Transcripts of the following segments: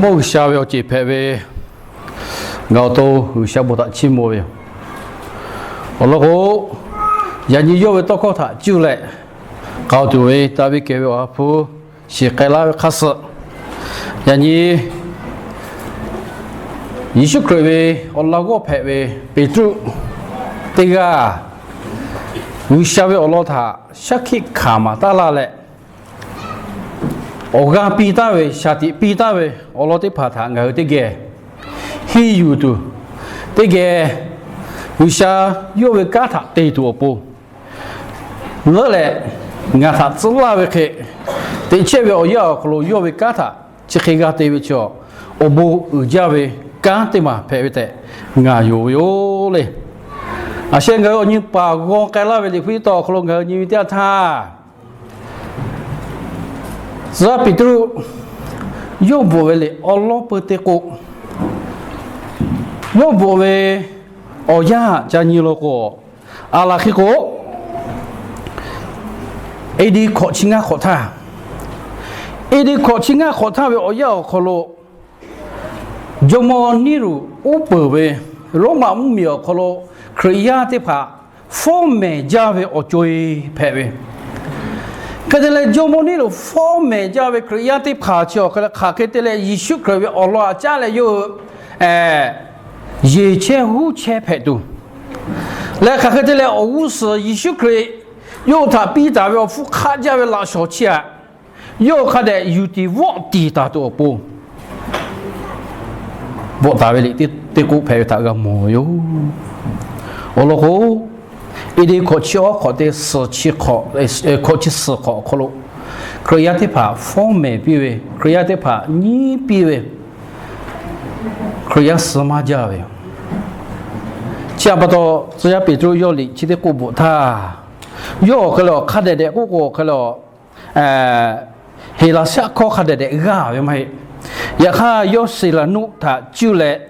chúng tôi sao về chỉ phải về ngao tô sao bộ tạ chim mồi ở lúc đó nhà nhiều về tôi có thà chịu lệ cao tuổi ta bị kéo vào phu chỉ cái lá khát sợ nhà nhiều Yesus Christ về Allah có phải về Petrus tiga sao về Allah thà sắc khi khám ta là lệ Oga pita we shati pita we olote phatha nga te ge hi yu tu te ge wisha yo we ka tha te tu po ngỡ le nga tha tsula we khe te che we o ya klo yo we ka tha che khe ga te we cho obo u ja we ka te ma phe we te nga yo yo le a shen ga ni pa go ka la we li phi to klo nga ni ta tha Za Petrus yo boele Allah peteko yo boe oya janilo ko ala khiko edi kho chinga khotha we oya kholo jomo niru upobe roma mumio kholo kriya te pha forme jave ochoi phebe cái này là chúng mình lúc form mà cho về creative khả cho cái khả cái này là Yesu Christ Allah cha là yo ye che hu che phe tu là khả cái này là wu sư Yesu Christ yo ta bi ta về phu khả cha về la so chia yo khả de yu ti wo ti ta tu po wo ta về li ti ku phe ta ga mo yo Allah ho 이리 고쳐 고대 서치 고 고치 서고 콜로 크리에이티브 폼에 비에 크리에이티브 니 비에 크리에이티브 스마자베 자바도 저야 비주 요리 지대 고부타 요 그러 카데데 고고 그러 헤라샤 코 카데데 가베 마이 야카 요실라누 타 줄레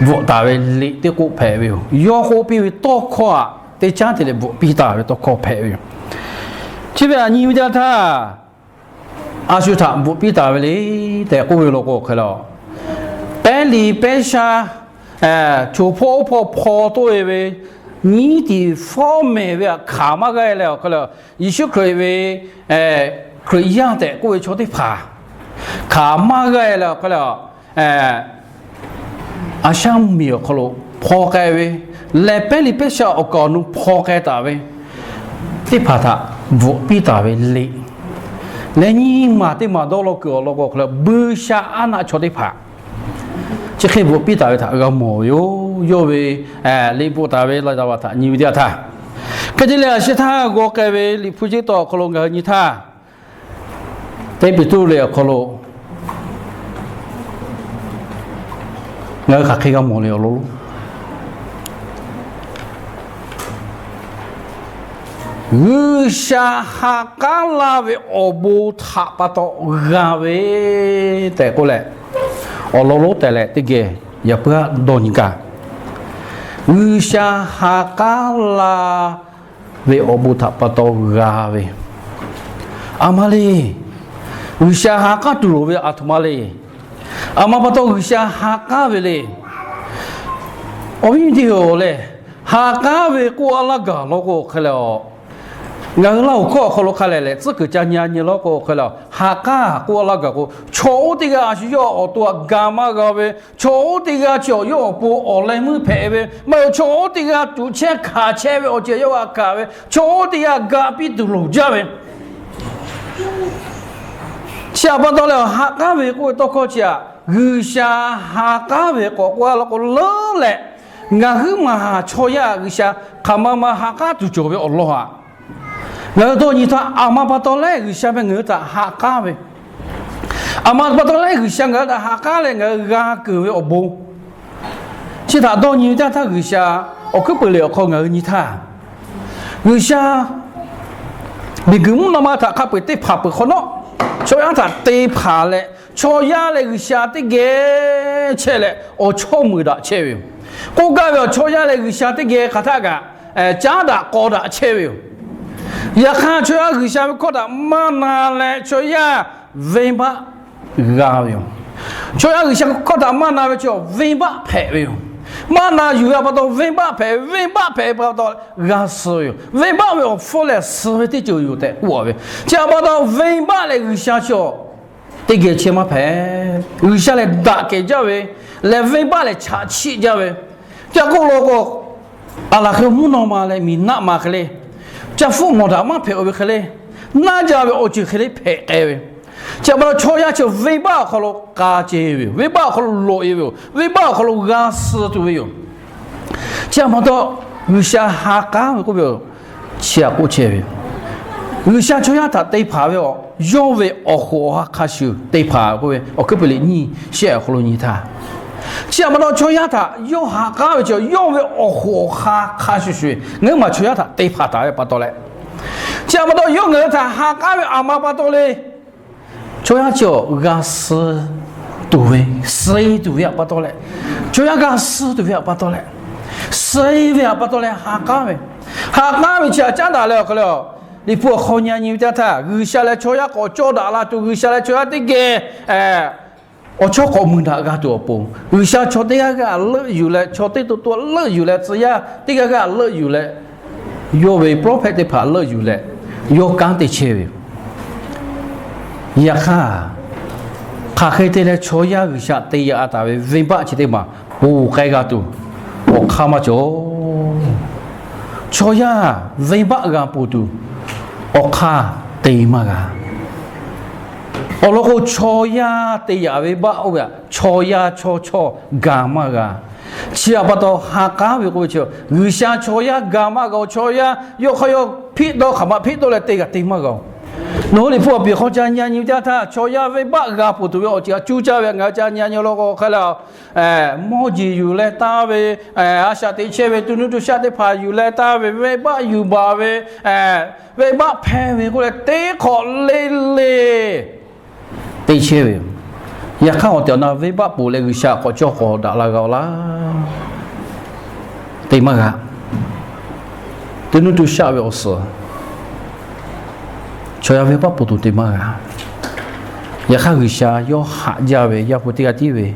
보다베 리테 고 페베 요호 비에 또코아 để cha thì bộ bị ta về to khó phê chỉ về nhiều gia tha asu tha bộ bị ta về lấy để cô về lô cái đó bé lì bé sa chú phô tôi về 你的方面为卡嘛个了，可了，也许可以为可以样的各位瞧的爬，卡嘛个了，可了阿想没有可了破盖为，来边里边小我搞弄破盖大为，的爬他不比大为累，来你嘛的嘛到了个了个可了不下安那瞧的爬。这黑不比大卫他个没有为里部大卫来到他牛掉他，可这俩是他我改为里普吉到可能个你他，对比多了可能，我看这个没了喽。下哈嘎拉为阿布塔巴到阿维带过来。Ololo tele tige ya pura donika usha hakala ve obuta pato gave amale usha hakatu ve atmale amapato usha hakavele obidio le hakave ko alaga logo khalo ngân lâu có khâu lộc khai lại, chỉ cứ cha nhà như lo có khai là hạ cả qua là cái có chỗ thì cái gì đó tua gamma cái về chỗ thì cái chỗ yo bộ ở lại mới phê về mà chỗ thì cái chủ xe khá xe về ở chỗ yo cả về chỗ thì cái gà bị tụt lùi ra về xa bắt đầu là hạ cả về có tôi có chia người xa hạ cả về có qua là có lớn lệ ngân hương mà cho ya người xa khăm mà hạ cả tụt chỗ về ở lo à người tôi như thế, ama bắt đầu lấy người xem người ta hạ cá về, ama bắt đầu lấy người xem người ta hạ cá lên người gà cừu với ổ bông, chỉ thà tôi như thế người xem, ở cái bữa liệu không người như thế, người xem, mình cứ muốn làm ta khác bị tê phá bị khó nó, cho anh ta tê phá lại, cho ya lại người xem tê ghé chơi lại, ở chỗ mười đã chơi, cố gắng vào cho ya lại người xem tê ghé khát cả, cha đã có đã chơi ya kha cho ya ghi sao có đã mana le cho ya về ba gạo cho ya ghi sao có đã mana về cho về ba phê về mana yu ya bắt đầu về ba phê bắt đầu gạo sôi về ba về phô le sôi thì cho yu thế của về cha bắt đầu về ba le ghi sao cho thì cái chuyện mà phê ghi sao le đã cái cho về le về ba le cha chi cho về cha cô lo cô ala cái muốn nó mà le mình nã mà cái cha phụ một đám mà phải ở bên kia, na cha về ở chỗ kia phải cái, cha bảo cho ya cho về bao họ lo cá chế về bao họ lo lội về bao họ lo gà sữa tu về, cha mà đó người xa hạ cá về cái về, cha cũng chế về, người xa cho ya ta tây phá về, yo về ở hồ cá sấu tây phá cái về, ở cái bên này xa họ lo nhị ta, cha mà đó cho ya ta yo hạ cá về cho yo về ở hồ cá sấu, người mà cho ya ta tây phá ta về bắt đầu lại. cha mà tôi yêu người ta hạ cá về ama bắt đầu lên, cho ya cho gà sữa tuổi xây tuổi bắt đầu lại, cho ya gà sữa tuổi bắt đầu lại, xây về bắt đầu lại hạ cá về cha đã了个了，你不好年你家他，người下来cho ya có cho đã là tu người下来cho ya cái cái ở chỗ có mình đã gạt đồ bông, người sao cho cái gạt lợiอยู่เลยcho cáiตัวlợiอยู่เลย只要cái gạt lợiอยู่เลย有为 prophet 的怕lợiอยู่เลย有讲的切为，也看开的嘞cho ya người sao cái ya ta về về bác chỉ để mà bù cái gạt tu, ở khăm mà cho ya về bác gạt bù tu, ở khăm tây mà gạt ở lúc đó cho ya tây ya về bao vậy cho ya cho gamma ga chỉ bắt đầu hạ cá về cái chỗ người xa cho ya gamma ga cho ya yo khoyo pít đó khăm pít đó là tây ga tây mà ga nó đi phụ bị họ cha nhà nhiều cha tha cho ya về bao ga phụ tu ở cha chú cha về ngài cha nhà nhiều lúc đó khai là mua gìอยู่เลยta vềอาตย์เชvề tu nuชาติพาอยู่เลยta về baoอยู่บ่าvề bao phe về cái tây khó lê tây chế về, ya khao họ tiểu nào với bác bố lại người xa có cho họ đã là gạo lá, tây mà gà, tây nó tu xa về ở sở, cho ya với bác bố tu tây mà gà, ya khao người xa yo hạ gia về ya phụ tây về,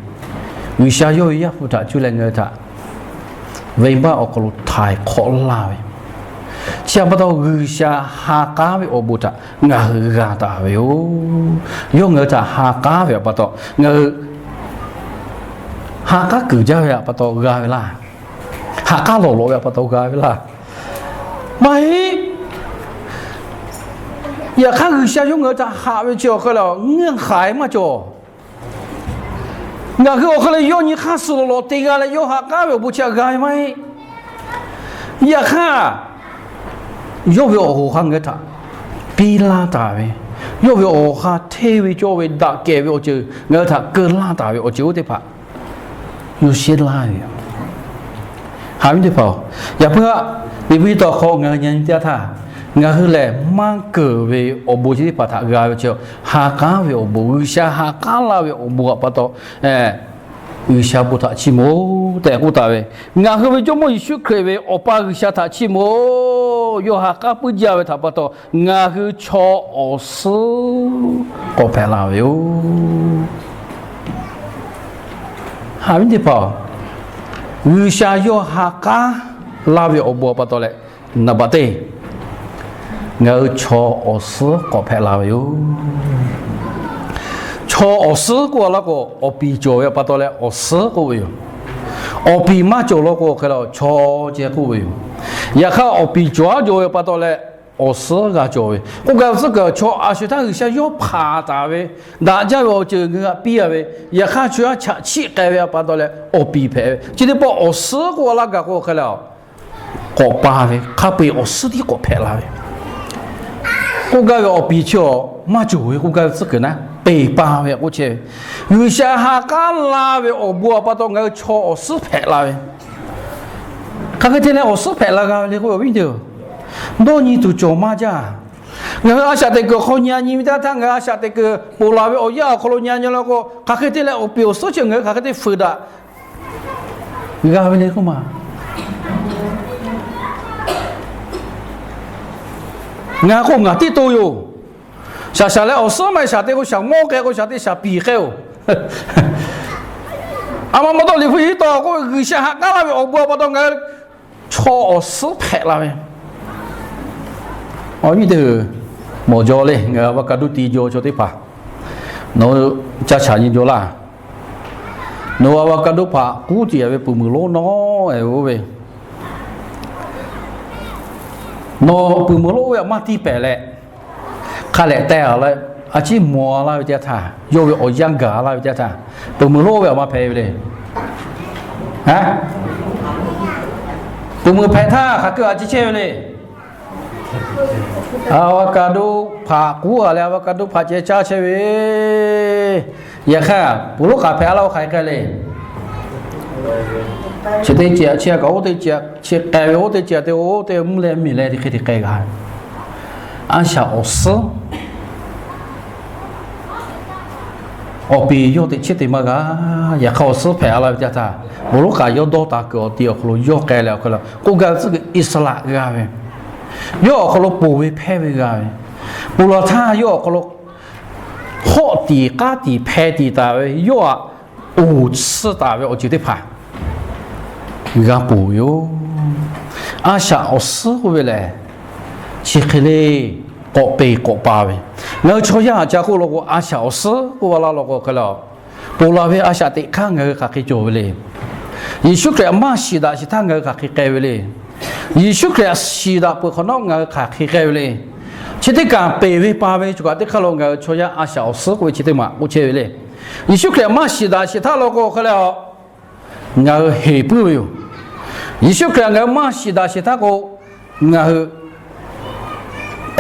người xa yo ya phụ thà chú lại người thà, 为嘛我可能太khó了chia bắt đầu gửi xa hà cá với ô bút ngà gà ta với ô ngờ ta hà cá với bắt đầu ngờ hà cá cử ra với bắt đầu gà với là hà cá lỗ với bắt đầu gà với là mày giờ khác gửi xa ngờ ta hà với chiều cái là ngang khải mà cho ngà cái ô cái là như khác sửa lỗ tiền là như hà cá với bút chia gà mày giờ khác yo ve o ha ngeta pila ta ve yo ve o ha the ve jo ve da ke ve o chu ngeta ke la ta ve o chu te pha yo shi la ve ha mi te pha ya pha ni vi to kho nga nyan tia tha nga hu le mang ke ve o bu chi pa tha ga ve chu ha ka ve o bu sha ha ka la ve o bu pa to ư xa bù thạ chi mô tại cụ ta về ngã hơi với chúng mình suy khởi về ở ba ư xa thạ chi mô yo hạ cá bự già về thà bắt đầu ngã hơi cho ở sư có phải là vậy hai bên thì bảo ư xa yo hạ cá là về ở bùa bắt đầu lại nạp bát tê ngã cho ở sư có phải là vậy cho ở sư của là có ở bị cho ya bắt đầu là ở sư của vậy ở bị mà cho là có cái là cho chế của vậy ya khác ở bị cho ya bắt đầu là ở sư cái cho vậy cái cái cho à是他有些要怕他喂大家要就个比喂ya khác就要吃气个喂bắt đầu là ở bị赔这里把ở sư của là cái了có ba喂他被ở sư的过赔了喂cái ở bị cho mà cho喂cái这个呢被扒喂，我去，有些哈干拉喂，我不把到我炒我四拍拉喂，看看天天我四拍拉个，你会有问题？那你都做嘛家？我阿下这个好年你们家他阿下这个不拉喂，我要好多年了个，看看天天我表示就我看看天回的，你看问题干嘛？我讲我的都有。下来我上面下的我想摸个我下的下比个哦，阿妈到你回到我下下干了我不到我炒我四拍了呗，我你的冇做嘞，我搞到地做的吧，我家产人做啦，我搞到怕估计也不没落孬哎我呗，我不没落要马地白嘞。ข้าแหละแต่อะไรอาชีพมัวอะไรเจ้าท่าโยกอยังกะอะไรเจ้าท่าตัวมือโลแบบมาเพย์เลยฮะตัวมือเพย์ท่าข้าเกิดอาชีพเช่เลยอาวกาดูผ่ากูอะไรอาวกาดูผ่าเจ้าเช่อย่าแค่ปุโรกาเพย์เราใครกันเลยเชื่อเจ้าเชื่อเขาเจ้าเชื่อแต่เขาเจ้าแต่โอ้แต่มึงเลยมีอะไรที่คิดใครกัน安下学师，我比有的吃的嘛个，也考试排了家他，不如讲要多大个地可能要改了可能，我讲这个伊斯兰个呗，要可能不会排个呗，不如他要可能好地家地排地大呗，要无耻大呗，我绝对排，个不哟，安下学师回来。去开嘞，各背各把呗。我朝阳家过了个阿小时，过了个个了，过了为阿下得看我卡去做嘞。伊说个马西达是他我卡去改嘞，伊说个西达不可能我卡去改嘞。其实讲背为把为就讲得看了我朝阳阿小时过去的嘛，我去嘞。伊说个马西达是他那个个了，我黑不哟。伊说个我马西达是他个我。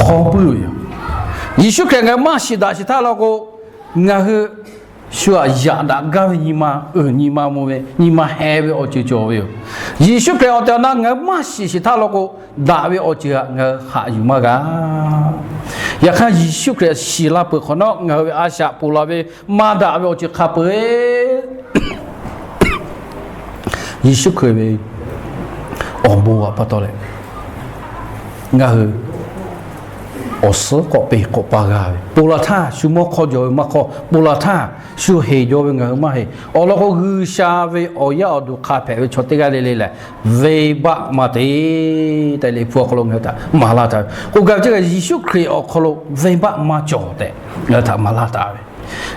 好不了，你说看看马西达是他那个，那个说亚达干你妈你妈么呗，你妈还为我去做呗。你说看我的那个马西是他那个，大为我去我还有嘛个？也看你说看希腊不可能，我为阿夏不拉为马达为我去卡不诶。你说看为，我不啊不到嘞，我。我死个被个巴个，布拉塔修莫靠就莫靠，布拉塔修黑就个嘛黑，我那个日下为我要都卡牌为错这个嘞，为把嘛的，但你不可能他马拉他，我讲这个耶稣可以我可能为把嘛做的，那他马拉他，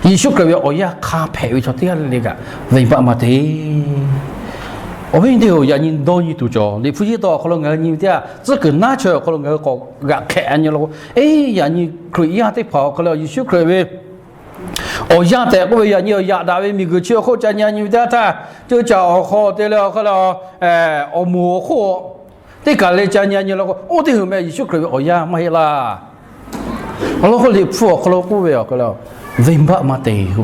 耶稣可以我要卡牌为错这个嘞个，为把嘛的。我们这个人多你都做，你不知道可能人家这个拿出可能个看你了，哎，人可以样的跑，可能有些可以，哦，样的我人家样大为米个吃好，咱人家他就叫好的了，可能哦模糊，这个嘞咱人了个，我这后面有些可以哦样没啦，我那个你付可能不为可能为嘛嘛得个。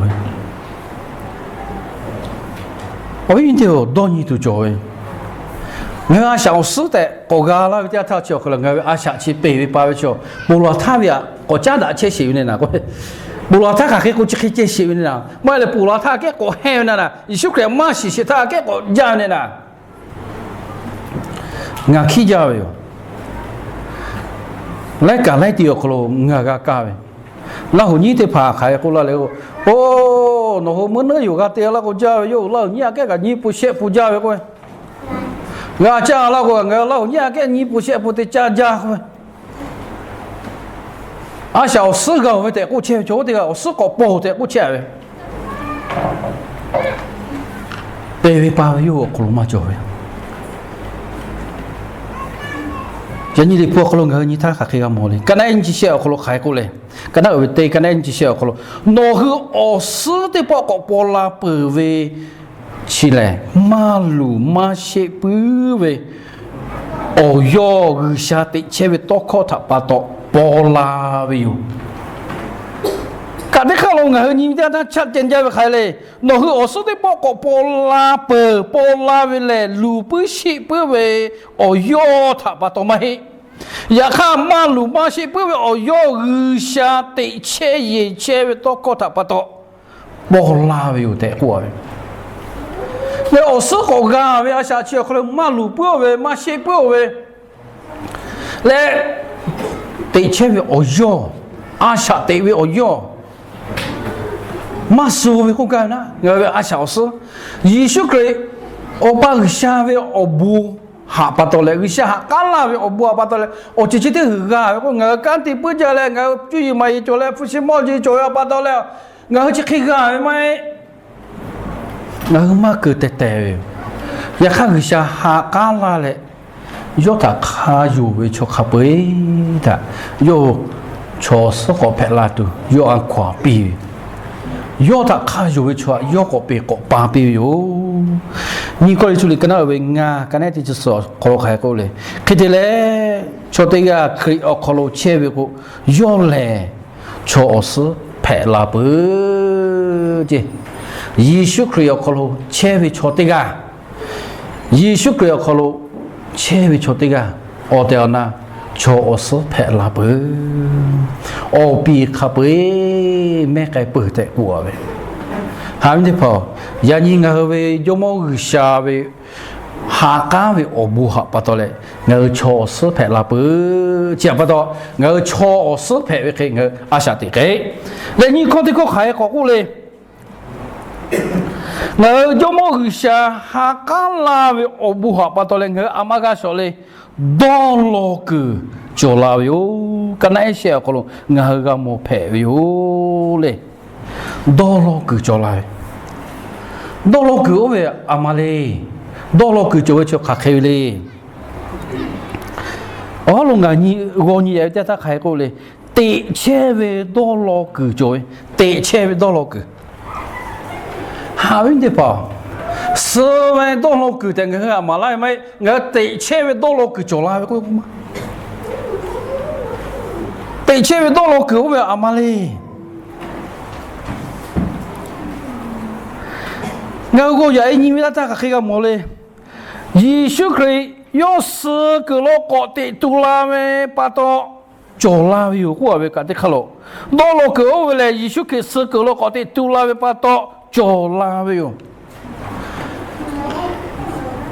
我们这个多年都做诶，我小时代国家那边他叫可能我下去北边八月叫，无论他边国家的切西云的那个，无论他看给国际切西云的那，买了无论他给国海的那，一些个马西西他给国家的那，我去家哟，来干来点可能我个干诶，然后你得爬开过来了。哦，那后面那有个店那个家有老年个你不写不家个，我家那个我老年个你不写不得家个，啊小四个我得我切就这个我四个包的我切喂，对对把有可能嘛就喂。人家的破可能个你他还可以干么嘞？刚才你写可能还过来，刚才对刚才你写可能，那个哦是的包个包拉不为起来，马路马些不为，哦哟，下的前面多靠他把到包拉为有。刚才看了我你家他吃人家还嘞，那个哦是的包个包拉为嘞，路不些不为，哦哟他把到嘛嘿。也看马路马些不为哦哟，日下的切也切为多靠他把到包拉为有得过。那哦是好干，为下去可能马路不为马些不为，来得切为哦哟，阿下得为哦哟。马苏为好干呐，因为阿小时，艺术可以，我把下为哦不。哈巴多嘞，有些哈干啦，我不哈巴多嘞，我直接的个，我干的不着嘞，我注意买做嘞，不是毛就做呀巴多嘞，我去看个买，我嘛个得得，也看有些哈干啦嘞，有他卡有为做卡背的，有做事个拍拉都，有安跨比。要他看有为错，要个别个把别有，你过来处理跟他为啊，跟他就是说，可能还够嘞，可是嘞，说这个可以可能切为个要嘞，做事拍拉不的，艺术可以可能切为错这个，艺术可以可能切为错这个，我掉那。cho sự phải là bự, ô bị khá bự mấy cái bự tại của vậy, hàm thế phò, giờ nhìn ngờ về giống như xa về hạ cá về ô bu học bắt đầu lại, ngờ cho sự phải là bự, chỉ bắt đầu ngờ cho sự phải về cái ngờ sao thì cái, lại nhìn con thì có khai có cụ lên, ngờ giống như xa hạ cá là về ô bu học bắt đầu lại ngờ amaga số lên. Đó lo cứ cho lao yo cái này sẽ có luôn ngờ ga một phe yo le đó lo cứ cho lại đó lo cứ về amale đó lo cứ cho khắc khéo le ở luôn ngài như gọi như vậy ta khai câu le tệ che về đó lo cứ cho tệ che về đó lo cứ hào như bảo十万多老狗的我马来买，我得千万多老狗做哪个嘛？得千万多老狗我阿妈嘞，我个人因为他个黑个么嘞，耶稣可以要十个老狗的都拉咩把到做哪有过为个的看咯，老狗为了耶稣可以十个老狗的都拉咩把到做哪有？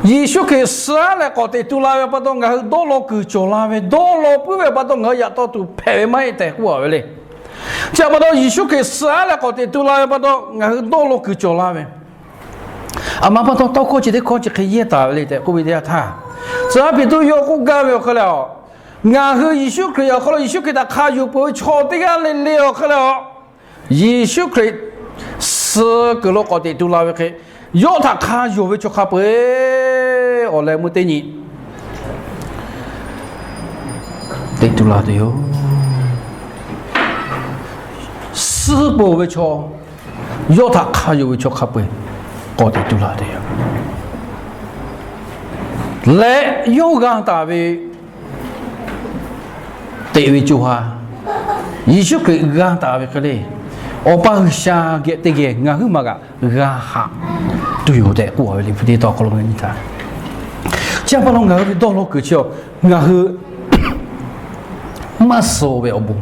耶稣给杀了个的都拉不到我多罗个做拉的，多罗不会把到我也到都拍卖的过来。这不到耶稣给杀了个的都拉不到我多罗个做拉的。啊，妈不到到过去的过去可以打来的，各位的他，这边都要顾干了，可了。我和耶稣可要，可了耶稣给他卡有不会错的个来了，可了。耶稣可死个了个的都拉的，要他卡有会就卡不。我来没得你，对住了的哟，死不会错，要他看就会错卡不，我对住了的哟。来，有讲大卫，对位就话，耶稣给讲大卫个嘞，我把下个这个俺后嘛个讲哈，都有的，我里不得到可能你看。假如我们到了个叫，我们没所谓不，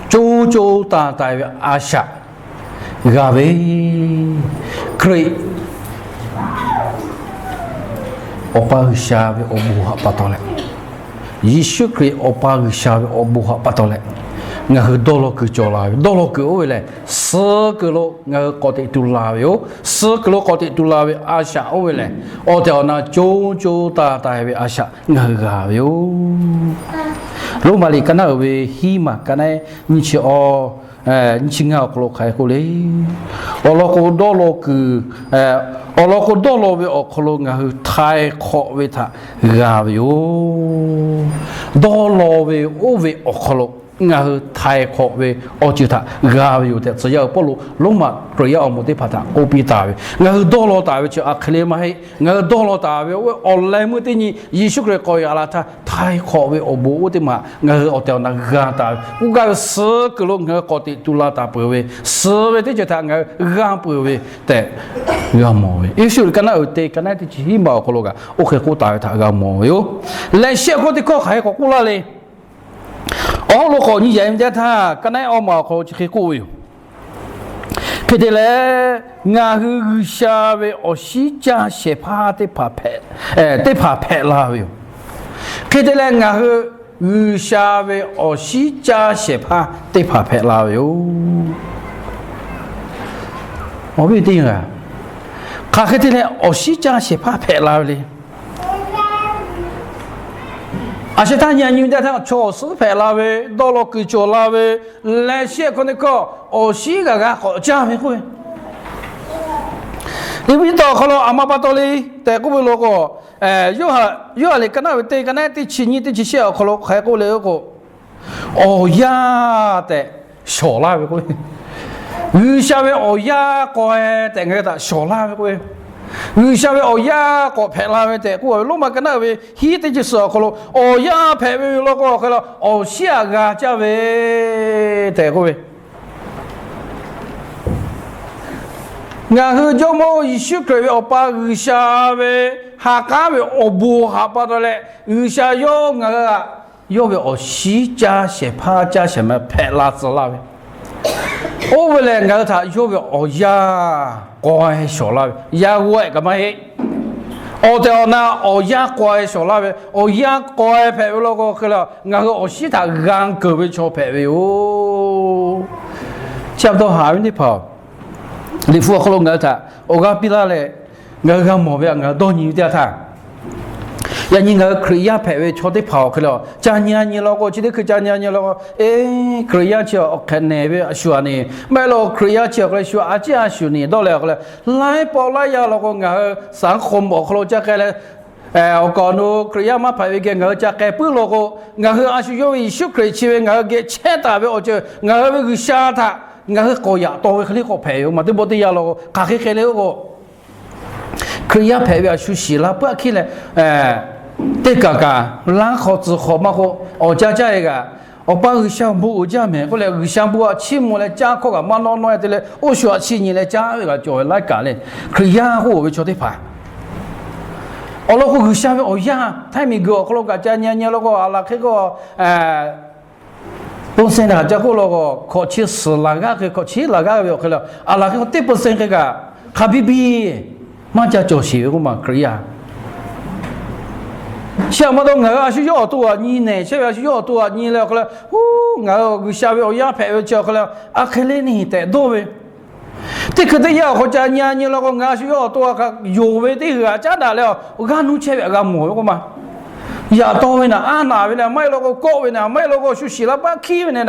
周周大大的阿夏，我们可以，我把下面我不好把到了，也许可以我把下面我不好把到了。我们到了个叫啦，到了个位嘞，10个咯，我搞得都拉哟，10个咯搞得都拉喂阿夏位嘞，我叫那周周大大喂阿夏，我搞哟。如果你跟那位希嘛，跟那你去哦，你去我可开过嘞，我老个到了个，我老个到了喂我可能我太靠喂他，搞哟，到了喂我喂我可能。我太可为，我就他我有的，只要不如龙马，只要我们的怕他，我比大卫，我到了大卫就阿克里马嘿，我到了大卫，我来没得你，耶稣的高压了他，太可为我不的嘛，我掉那个大卫，我讲10个咯，我搞的都拉大不为，10位的就他我不为，对，我冇为，耶稣跟那有对，跟那的起码可咯个，我可以大卫他我冇哟，来下个的高还个过来嘞。哦，如果你认得他，跟那我毛可就可以过哟。可得嘞，俺和下位我西家些怕的怕拍，的怕拍啦哟。可得嘞，俺和下位我西家些怕的怕拍啦哟。我不一定啊，看可得嘞，我西家些怕拍啦嘞。而且他年龄在他确实拍拉喂，到了个叫拉喂，来些可能个哦，西个好家没会。你不到可能阿妈把到嘞，但个位那个，有下来跟那对跟那对去年对去些可能还过来那个，哦呀的小拉喂个，有下位哦呀个哎，等个的小拉喂个。有下位哦呀，个拍拉位的，我罗马跟那位，he的就是可能哦呀拍位那个可能哦下个家位的个位，然后就么一些个位哦把有下位下家位哦不下把到嘞，有下要那个要位哦西家些怕家什么拍拉子拉位。我为了我他有个哦呀，乖小啦，呀我干嘛嘿？我叫那哦呀乖小啦呗，哦呀乖陪我那个去了，我我西他让各位做陪我哦，差不多下面的跑，你付可能我他，我讲比他嘞，我讲毛病我多年的他。呀，你那可以呀，排位朝的跑去了，家年你老个记得去家年你老个，可以呀，叫看那边说呢，买了可以呀，叫过来说阿姐说呢，到了个来，来包来呀，老个我上红毛去了，家个来，我讲侬可以呀嘛排位个我家个不老个，我阿说因为小可以去我个钱大位我就我个下他，我个呀多会去个排位嘛，对不对呀老个，卡去去那个，可以呀排位休息了，不要去了，对嘎嘎，然后之后嘛好，我家一个，我把二项部我家买过来，二项部啊，期末来加课个，嘛孬的嘞，我需要去年来加那个就来干嘞，可以呀，我会觉得怕。我那个二项哦呀，太没个，我那个家年那个阿拉那个本身呢，这个那个考期是那个考期那个去了，阿拉那个对本身那个哈比比，嘛家教学个嘛可以呀。想不到我是要多啊，你呢？现在是要多啊，你了后来，我下边我也拍了叫后来，看来你带多呗。这可得要好家年你那个我是要多个有为的个，加大了，我看侬前面个么个嘛，也到位呢，哪位呢？买了个高位呢，买了个休息了把起位呢。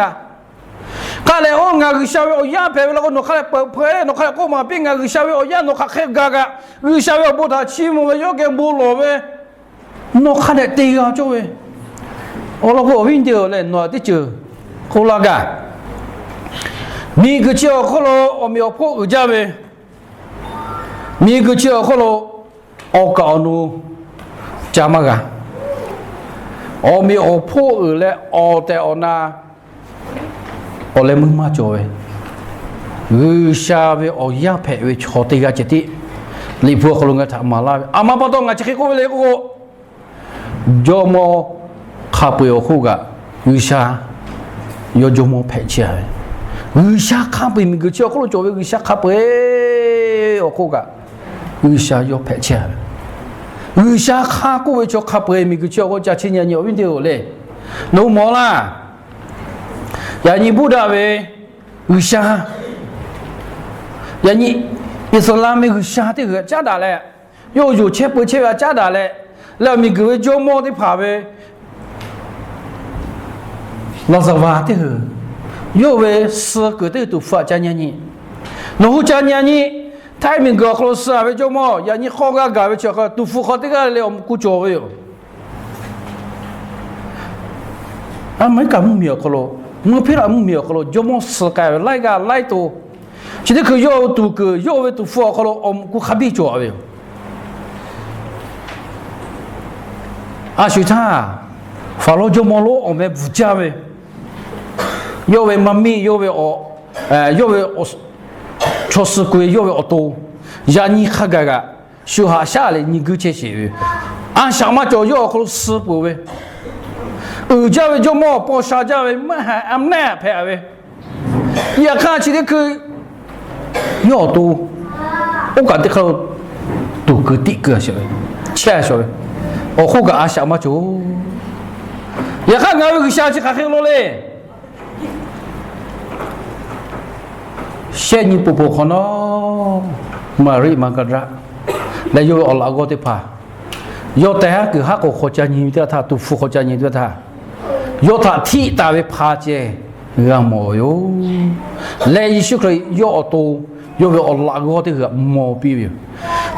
看来我下边我也拍了个侬看来拍侬看来我嘛别我下边我也侬看黑嘎嘎，我下边不他起么要给不落呗。侬看来对啊，作为我那个window来拿的就好了个，每个叫好了我们要破二家呗，每个叫好了我搞侬加嘛个，我们要破二来我在我那我来问嘛做呗，二下边我也拍为朝对个这的，你破好了我他妈啦，阿妈不懂我这个来个。jomo kapuyo huga usha yo jomo pecha usha kapu mi ge chok lo jowe usha kapu huga usha yo pecha usha kaku we chok kapu mi ge chok ja chinya nyo win de le no mo la ya ni buddha we usha ya ni islam me usha de ge ja da le yo yo che bu che ya ja da leแล้วมีกูโจมอที่ผ่าไปเราสวัสดีเหรอโยเวสกูได้ตัวฟ้าจานนี้นู้จานนี้ถ้ามีกูเขาสวัสดีโจมออย่างนี้ข้อกากาไปเชื่อเขาตัวฟ้าเขาที่ก็เลยกูโจไปอยู่ไม่กับมึงมีเขามึงพี่เรามึงมีเขาโจมอสกายไล่กันไล่ตัวทีนี้คือโยตัวกูโยเวตัวฟ้าเขากูขับบีโจไปอยู่许他法罗就莫罗我们不加呗，因为妈咪因为我因为我确实贵因为我多，让你看个修下来你够这些，想嘛就要可死不呗，二家位就莫包三家位没还俺难排呗，也看起来去要多，我感觉เขา多个第个些，切些。我后个阿想嘛就，也看俺有个下去还黑了嘞，现你不可能，mari mangkara，来有阿拉个的怕，有但个哈个国家人的他都符国家人的他，有他体大为怕些，俺没有，来一些个有多，有个阿拉个的个毛病。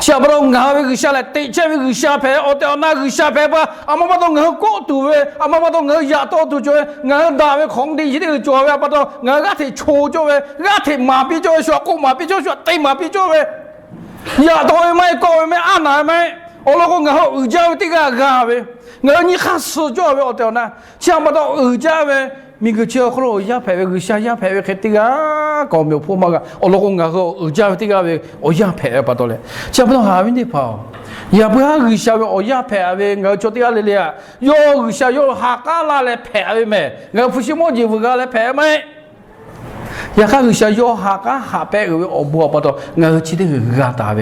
想不到俺个下来，对这个下牌，我到那个下牌吧，阿妈不到俺过度喂，阿妈不到俺压到度做，俺大为空地一定做喂，不到俺个体错做喂，俺体麻痹做说，过麻痹做说，对麻痹做喂，压到喂没，高喂没，按哪没，我那个俺好二家这个俺喂，俺你看死做喂，我到那，想不到二家喂。มีก็เชื่อเขาเลยยาแผลไปคือชายาแผลไปแค่ติกาก็ไม่พูดมากอ่ะโอ้ลูกงาเขายาติกาไปโอ้ยาแผลไปตัวเลยจะไม่ต้องหาวิธีพอยาเพื่อคือชายาโอ้ยาแผลไปงาจุดที่อะไรเลยอ่ะโย่คือชายาหักอะไรเลยแผลไปไหมงาผู้ชิมอจีบกันเลยแผลไหมยาข้าคือชายาหักแผลไปโอ้บัวไปตัวงาชิดที่คือกาตาไป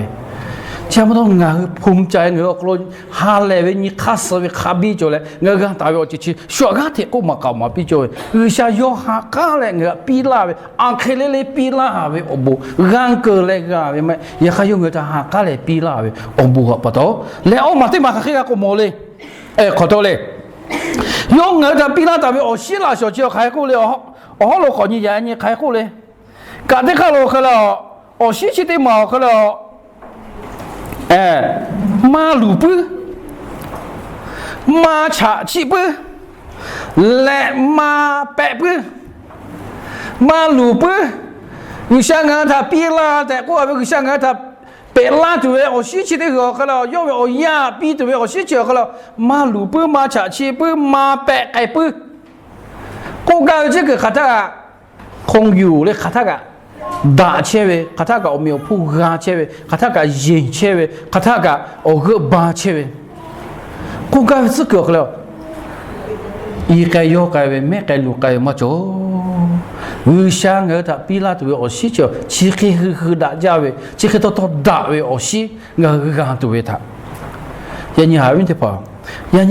จะไม่ต้องงาภูมิใจงาโคลนหาเลยเวนี่ข้าศึกข้าบีโจเลยงากาตาไปโอ้ชิชัวกาเทก็มาเก่ามาบีโจคือชายาหักเลยงาปีลาไปอังเคเลเลยปีลาไปโอ้บัวงานเกิดเลยงาไปไหมยาข้ายงจะหักเลยปีลาไปโอ้บัวไปตัวแล้วเอามาที่มาข้าก็โมเลยขอโทษเลยยงงาจะปีลาตาไปโอ้ศิลา小姐开口了哦老好你爷你开口เลยการที่เขาเราเขาเราโอ้ศิที่มาเขาเรา马路不，马茶气不，来马白不，马路不，你香港他别啦，在过那个香港他别啦对不？我西去的个好了，要不我呀比对不？我西去好了，马路不，马茶气不，马白还不，我搞这个哈他空有的哈他个。打切位，卡塔个我们有铺干切位，卡塔个人切位，卡塔个我个巴切位，我讲这个了，一个有个位，没个路个么做，为啥我他比拉对我西叫，只个打架位，只个到打位我西，我个干对他，人家还问题跑，呀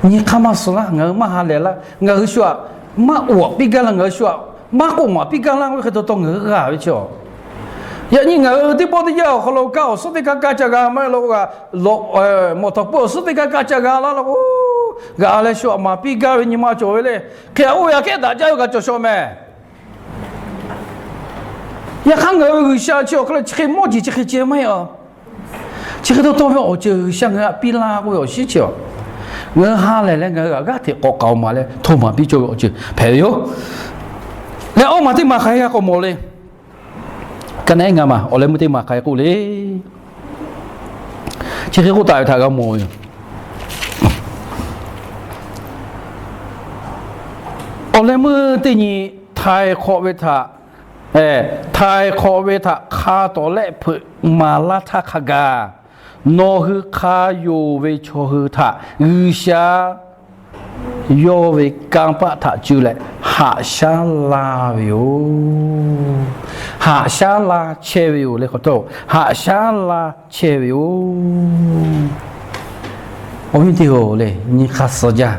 你看嘛是啦，我嘛下来了，我说嘛我比个了，我说嘛我嘛比个了，我可都懂我啊，就。呀，你的包的要好了搞，是的个家个买了个摩托车，是的个家个了了哦，个来说嘛比个你嘛做嘞，看我呀看大家有个做什么？呀，看我下去，可能吃毛鸡吃节没有？这个都多少就像个比拉我有需求，我下来了个的我搞嘛嘞，头嘛比较就朋友，然后嘛的嘛还有个么嘞？kan ai ngama ole muti makai ku le chi ku tai tha ga mo ole muti ni thai kho ve tha thai kho ve tha kha to le phu ma la tha kha ga no hu kha yo ve cho hu tha yu sha yo ve kang pa tha chu le ha sha la yo hạ xa la che viu le khoto hạ xa la che viu ôi điều le ni khát sợ ja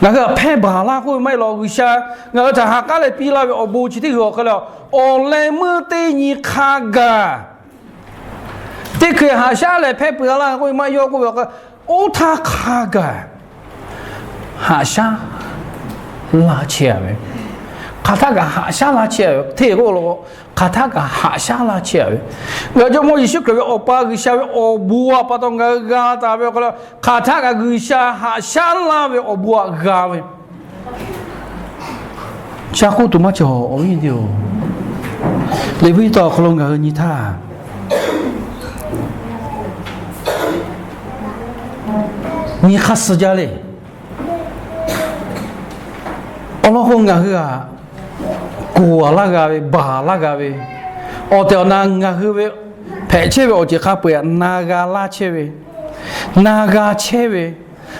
那个拍巴拉会买了个啥那个下个来比了哦不去的个了哦来么的你看个这个下下来拍巴拉会买要个哦他看个下下拉che呗카타가 하샤라 치요 태고로 카타가 하샤라 치요 그저 뭐 이슈 그 오빠 그 샤베 오부아 빠동가 가다베 그 카타가 그 샤 하샤라베 오부아 가베 자꾸 또 맞죠 어이디요 레비도 그런가 니타 니 카스자레 얼렁가 그가 구라가베 바라가베 어때나가흐베 배체베 어제 가쁘야 나가라체베 나가체베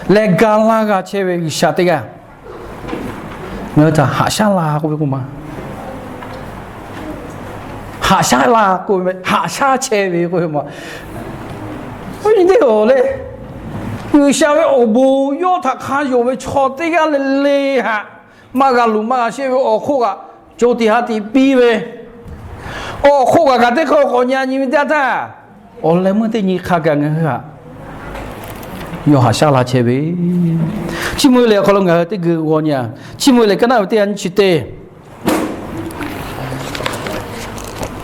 레갈라가체베 샤티가 너다 하샤라 고베고마 하샤라 고베 하샤체베 고베마 어디데요 레 유샤베 오보 요타 카요베 초티가 레레하 마가루 마가셰베 오코가 조티하티 비베 오코가 가데코 고냐니미다타 올레무데니 카강하 요하샤라 체베 치무레 콜롱가 데그 고냐 치무레 까나 때안 치테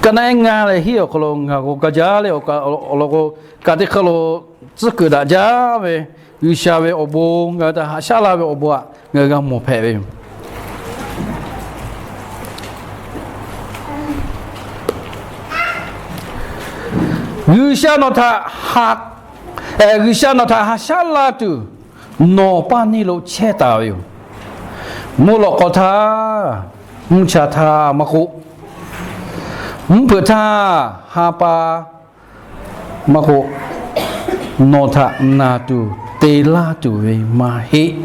까나잉가레 히어 콜롱가 고가자레 오카 올로고 가데콜로 츠크다자베 유샤베 오봉가다 하샤라베 오보아 nga mo phe be Gusha no tha ha Gusha no tha ha shala tu no pa ni lo che ta yo mo lo ko tha mu cha tha ma khu mu phu tha ha pa ma khu no tha na tu te la tu ve ma he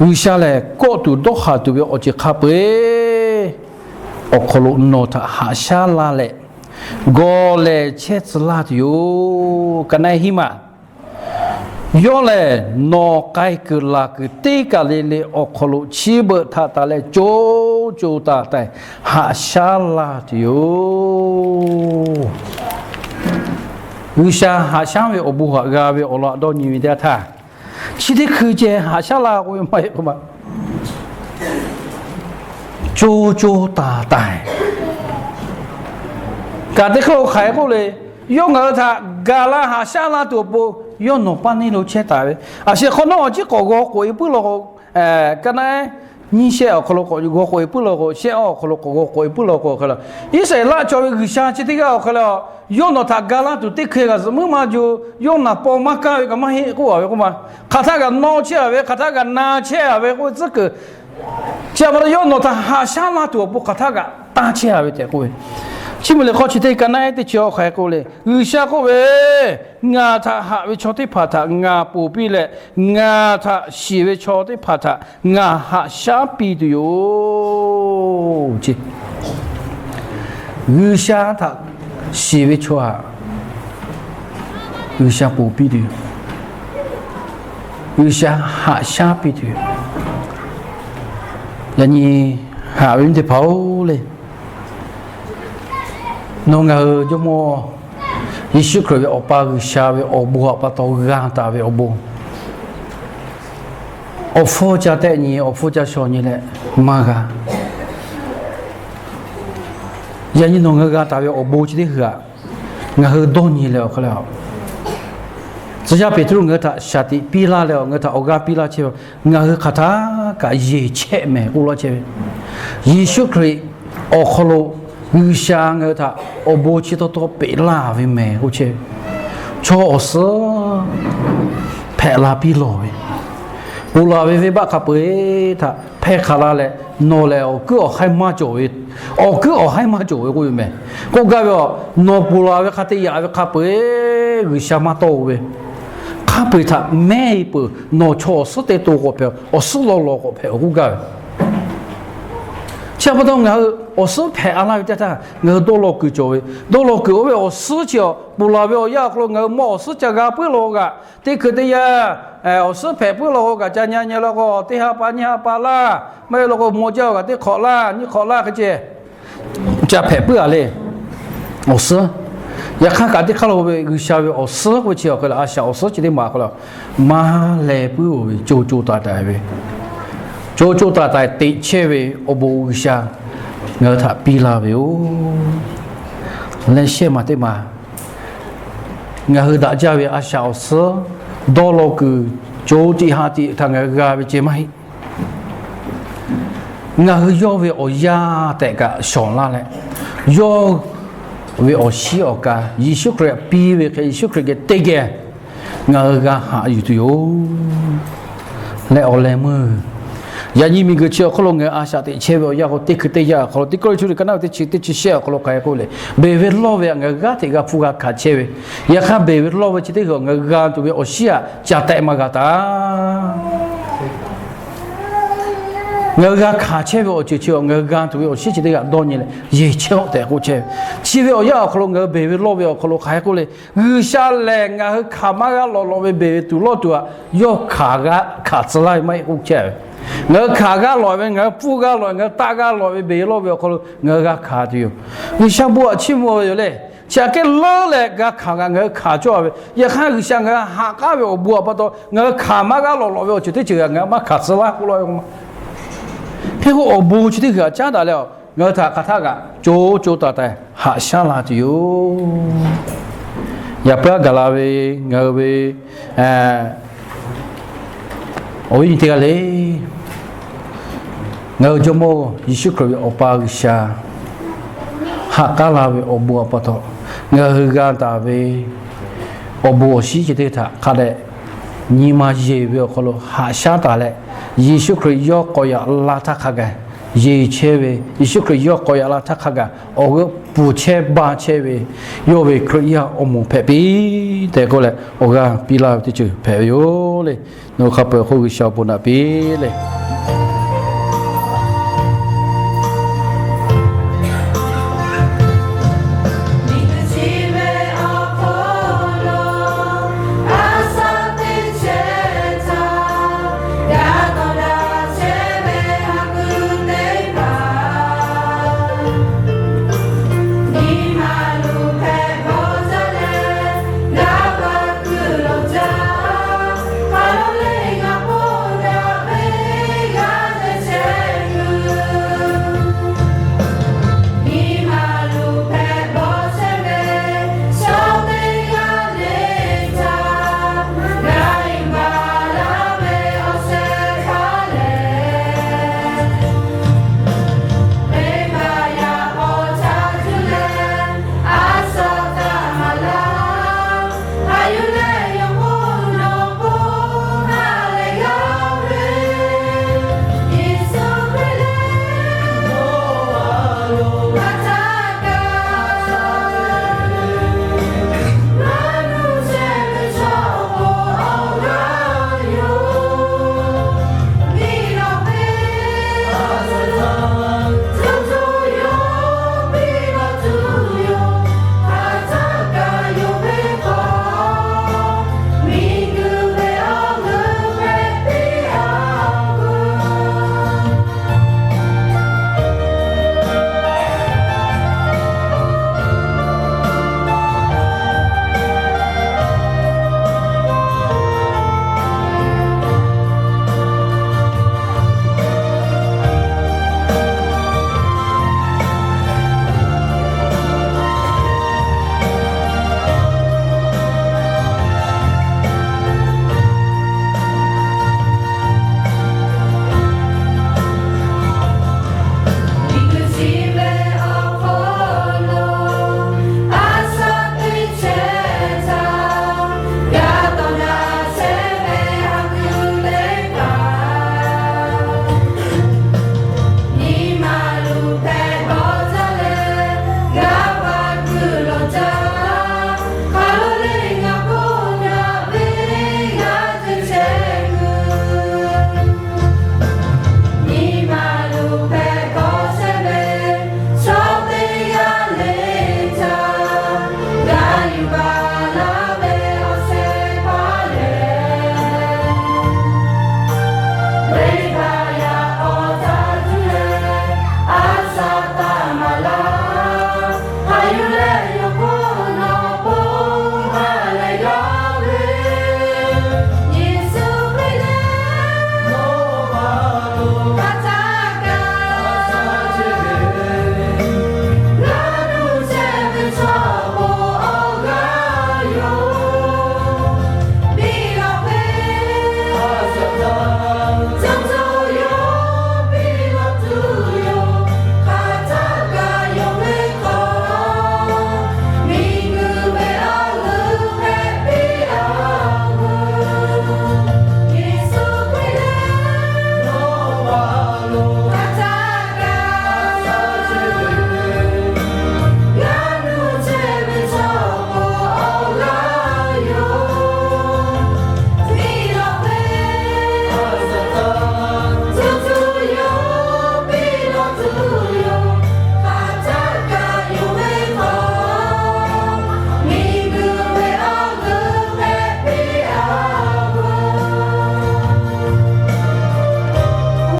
Gusha le ko tu do ha tu ve o che kha pe o kholo no tha ha sha la le go le che tsla yo kanai hi ma yo le no kai ku la ku te ka le o kholo chi be tha ta le jo jo ta tai ha sha la yo Gusha ha sha ve o bu ha ga ve o la do ni de tha chỉ để khơi che hạ sa la của mày của mà chô chô tà tài cả cái khâu khai của này用ở thà gà la hạ sa la tụ bộ用nó bán đi nó chết tài à sẽ khó nó chỉ có quấy bự lo cái này你写哦，可能我回不了个，写哦，可能我回不了个，可能一些那叫个下去这个可能用到他干了就得开个什么嘛就用那包嘛干个嘛黑个个嘛，看他个拿起来，看他个拿起来，我这个，这不是用到他下下那多不看他个打起来的个。chỉ muốn khó chỉ thấy cái này thì chiều khai cô lệ, sao cô về ngã thà hạ về cho thấy phạt thà ngã bù bì lệ, ngã thà xì về cho thấy phạt thà ngã hạ xa bì điều chứ, sao thà 西为错啊，有些不必的，有些还下必的，人家还有的跑嘞，弄个就么，一时可以我把个下为我不好把刀干打为我不。我夫家带你，我夫家小你嘞，妈个，人家弄个大约我不记得个，我很多年了，可了。只要别处我他下地比拉了，我他我家比拉去，我很看他个一切没，我老去，一说可以，我可了，我想我他我不记得多比拉为没，我去，错是拍拉比拉为。我老为把卡背他拍卡拉嘞，拿来我哥还马脚位，我哥还马脚位我有没？我讲哟，拿不老为卡得呀为卡背，为什么多位？卡背他每一步拿错事得多个票，我死老个票我讲。差不多我是拍阿拉有点啥，我多老个脚位，多老个位我死脚不老为我要个我毛死脚个不老个，得可得呀。我是拍不了个，家娘娘那个，底下把啦，没有那个摸脚个，得考啦，你考啦个姐，家拍不了嘞，我是，也看看的看了我下位，我是我去个了，啊小时就得买个了，买来不为就大大为，就大大的确为我不想，我他比了为哦，那些嘛对嘛，我和大家为啊小时。到了个就地下地，他那个为怎么？那个要为我呀，这个上来了，要为我洗我个，一宿可比为个一宿可个得个，那个还有的哟，来我来么？ya ni mi ge kalau nge asa te chewe ya ko tik te ya kalau tik ko churi kana te chi te chi share kalau kaya ko le be ver lo ve nge ga te ga fuga ka chewe ya kha be ver lo ve chi te nge ga tu be osia cha te ma ga ta nge ga ka chewe o chi chi nge ga tu be osia chi te ga do ni le ye cheo te ko che chi ve o ya kalau nge be ver lo ve kalau kaya ko le nge sha le nge kha ma ga lo ve be tu lo tu yo kha ga kha zlai mai ko che我卡个老位，我不个老，我大个老位，别老位可能我个卡掉。你想不起么有嘞？下个老嘞个卡个我卡住位，一看像个下个位我不到，我卡嘛个老位就得这个我嘛卡死了过来嘛。结果我不去的个加大了，我他个就大大下下来的哟。也不要个啦位，我位我一天嘞。ngau jomo isu kro opa gisha hakala we obu apato ngau ga ta we obu si jite tha khale ni ma je we kholo ha sha ta le isu kro yo ko ya la tha khaga ye che we isu kro yo ko ya la tha khaga o pu che ba che we yo we kro ya omu phe bi te ko le o ga pi la ti chu phe yo le no kha pe kho gisha bu na bi le